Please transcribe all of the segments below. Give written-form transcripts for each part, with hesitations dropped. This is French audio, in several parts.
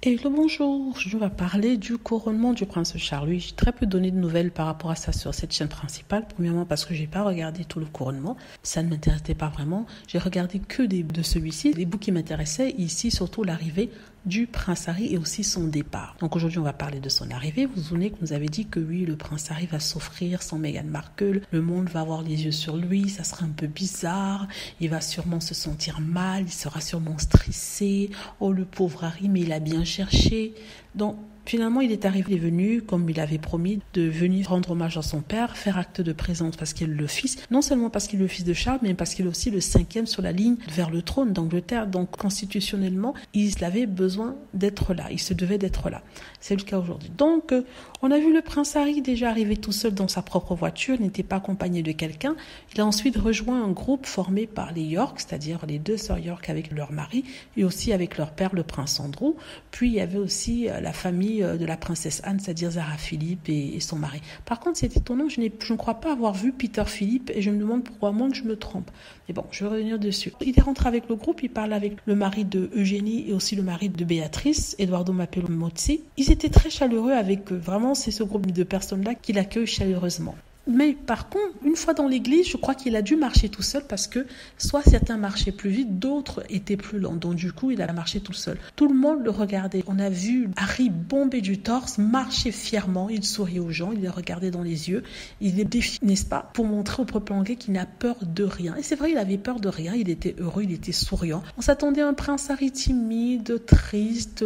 Et le bonjour, je vais parler du couronnement du prince Charles. Oui, j'ai très peu donné de nouvelles par rapport à ça sur cette chaîne principale. Premièrement parce que j'ai pas regardé tout le couronnement, ça ne m'intéressait pas vraiment. J'ai regardé que de celui-ci, les bouts qui m'intéressaient, ici surtout l'arrivée du prince Harry et aussi son départ. Donc aujourd'hui on va parler de son arrivée. Vous vous souvenez que nous avait dit que oui, le prince Harry va s'offrir sans Meghan Markle, le monde va avoir les yeux sur lui, ça sera un peu bizarre, il va sûrement se sentir mal, il sera sûrement stressé. Oh le pauvre Harry, mais il a bien cherché. Donc finalement, il est arrivé, il est venu, comme il avait promis, de venir rendre hommage à son père, faire acte de présence parce qu'il est le fils, non seulement parce qu'il est le fils de Charles, mais parce qu'il est aussi le 5e sur la ligne vers le trône d'Angleterre. Donc, constitutionnellement, il avait besoin d'être là, il se devait d'être là. C'est le cas aujourd'hui. Donc, on a vu le prince Harry déjà arriver tout seul dans sa propre voiture, n'était pas accompagné de quelqu'un. Il a ensuite rejoint un groupe formé par les York, c'est-à-dire les 2 sœurs York avec leur mari, et aussi avec leur père, le prince Andrew. Puis, il y avait aussi la famille de la princesse Anne, c'est-à-dire Zara Philippe et son mari. Par contre, c'est étonnant, je ne crois pas avoir vu Peter Philippe et je me demande pourquoi, moi que je me trompe. Mais bon, je vais revenir dessus. Il est rentré avec le groupe, il parle avec le mari de Eugénie et aussi le mari de Béatrice, Eduardo Mapello Mozzi. Ils étaient très chaleureux avec eux. Vraiment, c'est ce groupe de personnes-là qui l'accueillent chaleureusement. Mais par contre, une fois dans l'église, je crois qu'il a dû marcher tout seul parce que soit certains marchaient plus vite, d'autres étaient plus lents. Donc du coup, il a marché tout seul. Tout le monde le regardait. On a vu Harry bomber du torse, marcher fièrement. Il souriait aux gens, il les regardait dans les yeux. Il les défiait, n'est-ce pas, pour montrer au peuple anglais qu'il n'a peur de rien. Et c'est vrai, il avait peur de rien. Il était heureux, il était souriant. On s'attendait à un prince Harry timide, triste,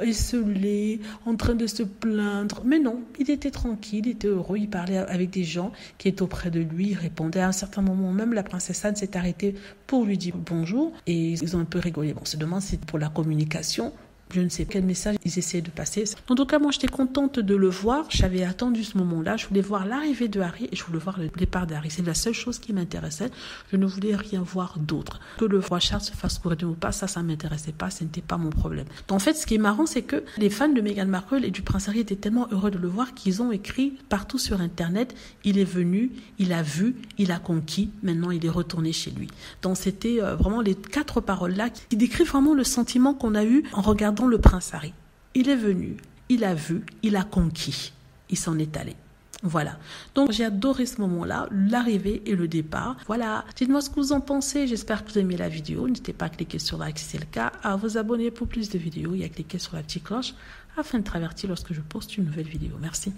esselé, en train de se plaindre. Mais non, il était tranquille, il était heureux. Il parlait avec des gens qui étaient auprès de lui, répondait. À un certain moment même, la princesse Anne s'est arrêtée pour lui dire bonjour et ils ont un peu rigolé. Bon, on se demande si c'est pour la communication. Je ne sais quel message ils essaient de passer. En tout cas, moi, j'étais contente de le voir. J'avais attendu ce moment-là. Je voulais voir l'arrivée de Harry et je voulais voir le départ d'Harry. C'est la seule chose qui m'intéressait. Je ne voulais rien voir d'autre. Que le roi Charles se fasse couronner ou pas, ça m'intéressait pas. Ce n'était pas mon problème. Donc, en fait, ce qui est marrant, c'est que les fans de Meghan Markle et du prince Harry étaient tellement heureux de le voir qu'ils ont écrit partout sur Internet. Il est venu, il a vu, il a conquis. Maintenant, il est retourné chez lui. Donc, c'était vraiment les 4 paroles-là qui décrivent vraiment le sentiment qu'on a eu en regardant le prince Harry. Il est venu, il a vu, il a conquis, il s'en est allé. Voilà. Donc, j'ai adoré ce moment-là, l'arrivée et le départ. Voilà. Dites-moi ce que vous en pensez. J'espère que vous aimez la vidéo. N'hésitez pas à cliquer sur like si c'est le cas, à vous abonner pour plus de vidéos et à cliquer sur la petite cloche afin de travertir lorsque je poste une nouvelle vidéo. Merci.